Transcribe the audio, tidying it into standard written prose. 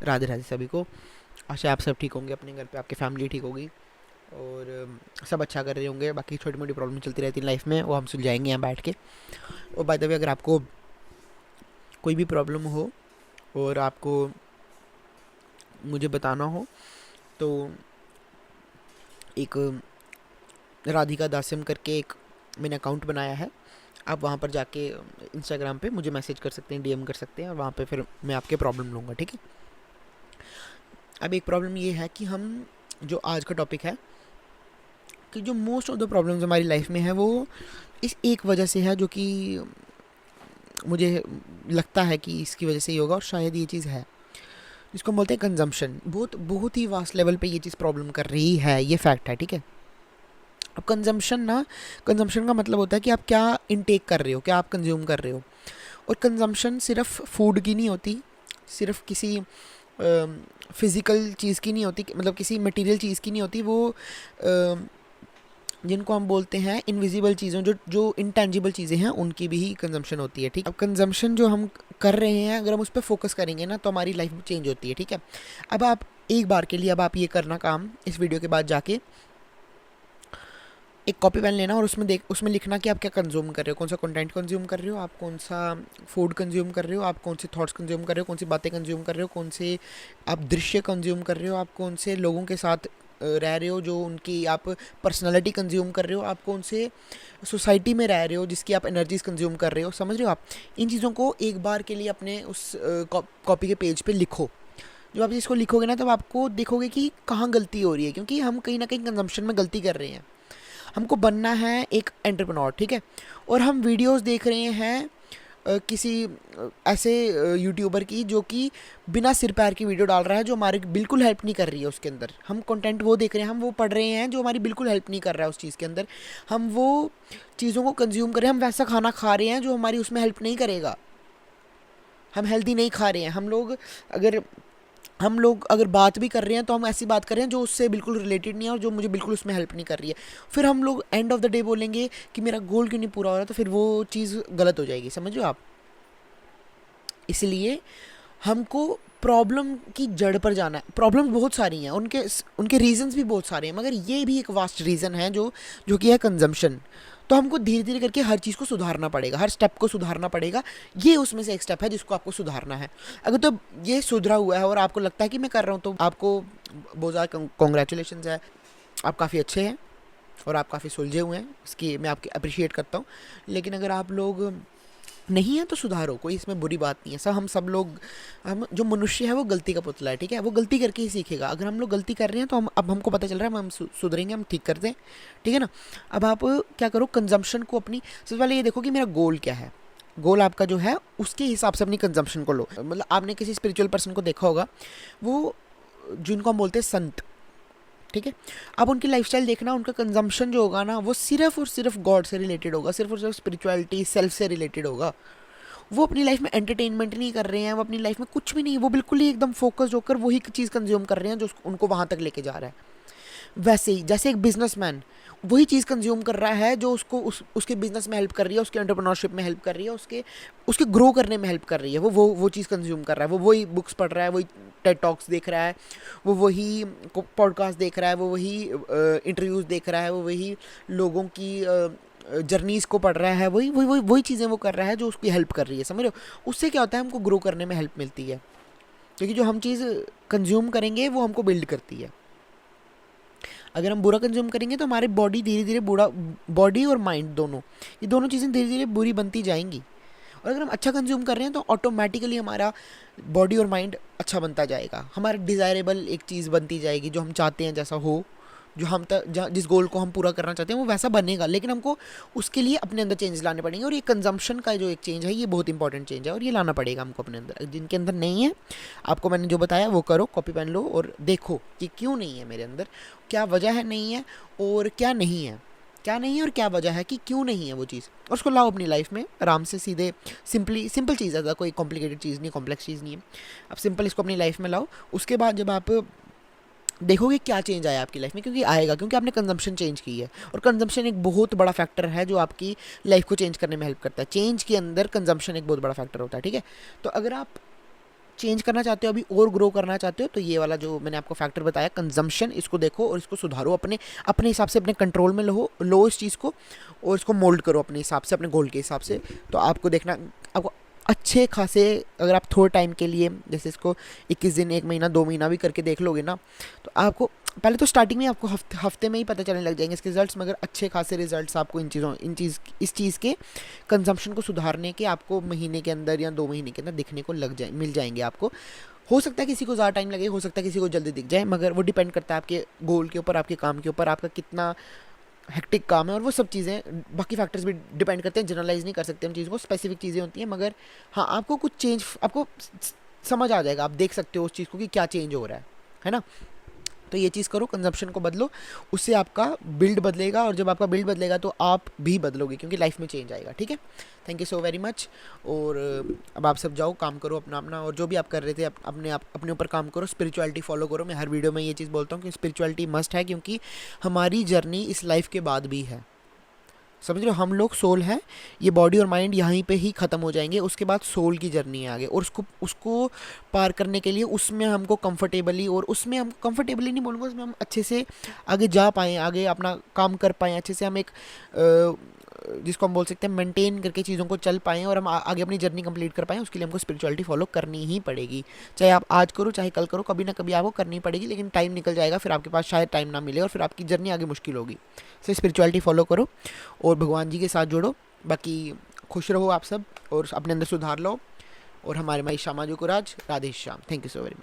राधे राधे सभी को। आशा आप सब ठीक होंगे, अपने घर पे आपकी फैमिली ठीक होगी और सब अच्छा कर रहे होंगे। बाकी छोटी मोटी प्रॉब्लम चलती रहती है लाइफ में, वो हम सुलझाएंगे यहाँ बैठ के। और बाय द वे, अगर आपको कोई भी प्रॉब्लम हो और आपको मुझे बताना हो तो एक राधिका दासिम करके एक मैंने अकाउंट बनाया है, आप वहाँ पर जाके इंस्टाग्राम पे मुझे मैसेज कर सकते हैं, डीएम कर सकते हैं और वहाँ पे फिर मैं आपके प्रॉब्लम लूँगा, ठीक है। अब एक प्रॉब्लम ये है कि हम जो आज का टॉपिक है कि जो मोस्ट ऑफ द प्रॉब्लम्स हमारी लाइफ में है वो इस एक वजह से है, जो कि मुझे लगता है कि इसकी वजह से ही होगा और शायद ये चीज़ है, जिसको हम बोलते हैं कंजम्पशन। बहुत बहुत ही वास्ट लेवल पे ये चीज़ प्रॉब्लम कर रही है, ये फैक्ट है, ठीक है। अब कंजम्पशन का मतलब होता है कि आप क्या इनटेक कर रहे हो, क्या आप कंज्यूम कर रहे हो। और कंजम्पशन सिर्फ फूड की नहीं होती, सिर्फ किसी फिज़िकल चीज़ की नहीं होती, मतलब किसी मटेरियल चीज़ की नहीं होती, वो जिनको हम बोलते हैं इनविजिबल चीज़ों, जो जो इनटेंजिबल चीज़ें हैं, उनकी भी कंजम्पशन होती है, ठीक। अब कंजम्पशन जो हम कर रहे हैं, अगर हम उस पर फोकस करेंगे ना तो हमारी लाइफ चेंज होती है, ठीक है। अब आप एक बार के लिए, अब आप ये करना काम इस वीडियो के बाद जाके एक कॉपी पेन लेना और उसमें लिखना कि आप क्या कंज्यूम कर रहे हो, कौन सा कंटेंट कंज्यूम कर रहे हो, आप कौन सा फूड कंज्यूम कर रहे हो, आप कौन से थॉट्स कंज्यूम कर रहे हो, कौन सी बातें कंज्यूम कर रहे हो, कौन से आप दृश्य कंज्यूम कर रहे हो, आप कौन से लोगों के साथ रह रहे हो जो उनकी आप पर्सनालिटी कंज्यूम कर रहे हो, आप कौन से सोसाइटी में रह रहे हो जिसकी आप एनर्जीज कंज्यूम कर रहे हो, समझ रहे हो आप। इन चीज़ों को एक बार के लिए अपने उस कॉपी के पेज पे लिखो। जब आप इसको लिखोगे ना तब आपको देखोगे कि कहाँ गलती हो रही है, क्योंकि हम कहीं ना कहीं कंजम्पशन में गलती कर रहे हैं। हमको बनना है एक एंटरप्रेन्योर, ठीक है। और हम वीडियोस देख रहे हैं किसी ऐसे यूट्यूबर की जो कि बिना सिर पैर की वीडियो डाल रहा है, जो हमारे बिल्कुल हेल्प नहीं कर रही है उसके अंदर। हम कंटेंट वो देख रहे हैं, हम वो पढ़ रहे हैं जो हमारी बिल्कुल हेल्प नहीं कर रहा है उस चीज़ के अंदर। हम वो चीज़ों को कंज्यूम कर रहे हैं, हम वैसा खाना खा रहे हैं जो हमारी उसमें हेल्प नहीं करेगा। हम हेल्दी नहीं खा रहे हैं। हम लोग अगर बात भी कर रहे हैं तो हम ऐसी बात कर रहे हैं जो उससे बिल्कुल रिलेटेड नहीं है और जो मुझे बिल्कुल उसमें हेल्प नहीं कर रही है। फिर हम लोग एंड ऑफ द डे बोलेंगे कि मेरा गोल क्यों नहीं पूरा हो रहा, तो फिर वो चीज़ गलत हो जाएगी, समझ लो आप। इसलिए हमको प्रॉब्लम की जड़ पर जाना है। प्रॉब्लम्स बहुत सारी हैं, उनके उनके रीजंस भी बहुत सारे हैं, मगर ये भी एक वास्ट रीज़न है जो कि है कंजम्पशन। तो हमको धीरे धीरे करके हर चीज़ को सुधारना पड़ेगा, हर स्टेप को सुधारना पड़ेगा। ये उसमें से एक स्टेप है जिसको आपको सुधारना है। अगर तो ये सुधरा हुआ है और आपको लगता है कि मैं कर रहा हूँ, तो आपको बहुत ज़्यादा कॉन्ग्रेचुलेशन है, आप काफ़ी अच्छे हैं और आप काफ़ी सुलझे हुए हैं, इसकी मैं आपकी अप्रिशिएट करता हूँ। लेकिन अगर आप लोग नहीं है तो सुधारो, कोई इसमें बुरी बात नहीं है। सब लोग, हम जो मनुष्य है वो गलती का पुतला है, ठीक है। वो गलती करके ही सीखेगा। अगर हम लोग गलती कर रहे हैं तो अब हमको पता चल रहा है, हम सुधरेंगे, हम ठीक करते हैं, ठीक है ना। अब आप क्या करो, कंजम्पशन को अपनी सबसे पहले ये देखो कि मेरा गोल क्या है। गोल आपका जो है उसके हिसाब से अपनी कंजम्पशन को लो। मतलब आपने किसी स्पिरिचुअल पर्सन को देखा होगा, वो जिनको हम बोलते हैं संत, ठीक है। अब उनकी लाइफस्टाइल देखना, उनका कंजम्पशन जो होगा ना वो सिर्फ और सिर्फ गॉड से रिलेटेड होगा, सिर्फ और सिर्फ स्पिरिचुअलिटी सेल्फ से रिलेटेड होगा। वो अपनी लाइफ में एंटरटेनमेंट नहीं कर रहे हैं, वो अपनी लाइफ में कुछ भी नहीं, वो बिल्कुल ही एकदम फोकस्ड होकर वही चीज़ कंज्यूम कर रहे हैं जो उनको वहाँ तक लेके जा रहा है। वैसे ही जैसे एक बिजनेसमैन वही चीज़ कंज्यूम कर रहा है जो उसको उसके बिजनेस में हेल्प कर रही है, उसके एंटरप्रेन्योरशिप में हेल्प कर रही है, उसके उसके ग्रो करने में हेल्प कर रही है। वो चीज़ कंज्यूम कर रहा है, वो वही बुक्स पढ़ रहा है, वही टेड टॉक्स देख रहा है, वो वही पॉडकास्ट देख रहा है, वो वही इंटरव्यूज़ देख रहा है, वो वही लोगों की जर्नीज़ को पढ़ रहा है, वही चीज़ें वो कर रहा है जो उसकी हेल्प कर रही है, समझ रहे हो। उससे क्या होता है, हमको ग्रो करने में हेल्प मिलती है, क्योंकि जो हम चीज़ कंज्यूम करेंगे वो हमको बिल्ड करती है। अगर हम बुरा कंज्यूम करेंगे तो हमारे बॉडी धीरे धीरे बुरा, बॉडी और माइंड दोनों, ये दोनों चीज़ें धीरे धीरे बुरी बनती जाएंगी। और अगर हम अच्छा कंज्यूम कर रहे हैं तो ऑटोमेटिकली हमारा बॉडी और माइंड अच्छा बनता जाएगा, हमारा डिज़ायरेबल एक चीज़ बनती जाएगी, जो हम चाहते हैं जैसा हो, जो हम जिस गोल को हम पूरा करना चाहते हैं वो वैसा बनेगा। लेकिन हमको उसके लिए अपने अंदर चेंज लाने पड़ेंगे, और ये कंजम्पशन का जो एक चेंज है ये बहुत इंपॉर्टेंट चेंज है और ये लाना पड़ेगा हमको अपने अंदर। जिनके अंदर नहीं है, आपको मैंने जो बताया वो करो, कॉपी पेन लो और देखो कि क्यों नहीं है मेरे अंदर, क्या वजह है नहीं है, और क्या नहीं है, क्या नहीं है और क्या वजह है कि क्यों नहीं है वो चीज़, और उसको लाओ अपनी लाइफ में आराम से, सीधे सिंपल चीज़ है, कोई कॉम्प्लिकेटेड चीज़ नहीं, कॉम्प्लेक्स चीज़ नहीं है। आप सिंपल इसको अपनी लाइफ में लाओ। उसके बाद जब आप देखोगे क्या चेंज आया आपकी लाइफ में, क्योंकि आएगा, क्योंकि आपने कंजम्पशन चेंज की है। और कंजम्पशन एक बहुत बड़ा फैक्टर है जो आपकी लाइफ को चेंज करने में हेल्प करता है। चेंज के अंदर कंजम्पशन एक बहुत बड़ा फैक्टर होता है, ठीक है। तो अगर आप चेंज करना चाहते हो, अभी और ग्रो करना चाहते हो, तो ये वाला जो मैंने आपको फैक्टर बताया कंजम्पशन, इसको देखो और इसको सुधारो, अपने अपने हिसाब से अपने कंट्रोल में लो इस चीज़ को, और इसको मोल्ड करो अपने हिसाब से, अपने गोल के हिसाब से। तो आपको देखना, आपको अच्छे खासे, अगर आप थोड़े टाइम के लिए जैसे इसको 21 दिन, 1 महीना, 2 महीना भी करके देख लोगे ना, तो आपको पहले तो स्टार्टिंग में आपको हफ्ते में ही पता चलने लग जाएंगे इसके रिजल्ट्स, मगर अच्छे खासे रिजल्ट्स आपको इस चीज़ के कंजम्पशन को सुधारने के आपको महीने के अंदर या 2 महीने के अंदर दिखने को मिल जाएंगे आपको। हो सकता है किसी को ज़्यादा टाइम लगे, हो सकता है किसी को जल्दी दिख जाए, मगर वो डिपेंड करता है आपके गोल के ऊपर, आपके काम के ऊपर, आपका कितना हेक्टिक काम है, और वो सब चीज़ें, बाकी फैक्टर्स भी डिपेंड करते हैं। जनरलाइज नहीं कर सकते हम चीज़ों को, स्पेसिफिक चीज़ें होती हैं, मगर हाँ आपको कुछ चेंज आपको समझ आ जाएगा, आप देख सकते हो उस चीज़ को कि क्या चेंज हो रहा है ना। तो ये चीज़ करो, कंजप्शन को बदलो, उससे आपका बिल्ड बदलेगा, और जब आपका बिल्ड बदलेगा तो आप भी बदलोगे, क्योंकि लाइफ में चेंज आएगा। ठीक है, thank you so very much. और अब आप सब जाओ, काम करो अपना अपना, और जो भी आप कर रहे थे अपने ऊपर काम करो, स्पिरिचुअलिटी फॉलो करो। मैं हर वीडियो में ये चीज़ बोलता हूँ कि स्पिरिचुअलिटी मस्ट है, क्योंकि हमारी जर्नी इस लाइफ के बाद भी है, समझ रहे हो। हम लोग सोल हैं, ये बॉडी और माइंड यहीं पे ही ख़त्म हो जाएंगे, उसके बाद सोल की जर्नी है आगे, और उसको पार करने के लिए उसमें हमको कंफर्टेबली, और उसमें हम कंफर्टेबली नहीं बोलूँगा, उसमें हम अच्छे से आगे जा पाएँ, आगे अपना काम कर पाएँ अच्छे से, हम एक जिसको हम बोल सकते हैं मेंटेन करके चीज़ों को चल पाएँ, और हम आगे अपनी जर्नी कंप्लीट कर पाएँ, उसके लिए हमको स्पिरिचुअलिटी फॉलो करनी ही पड़ेगी। चाहे आप आज करो चाहे कल करो, कभी ना कभी आपको करनी पड़ेगी, लेकिन टाइम निकल जाएगा, फिर आपके पास शायद टाइम ना मिले, और फिर आपकी जर्नी आगे मुश्किल होगी। तो स्पिरिचुअलिटी फॉलो करो और भगवान जी के साथ जोड़ो। बाकी खुश रहो आप सब, और अपने अंदर सुधार लो, और हमारे माई श्यामा जो को राज, Radhe Shyam. Thank you so very much.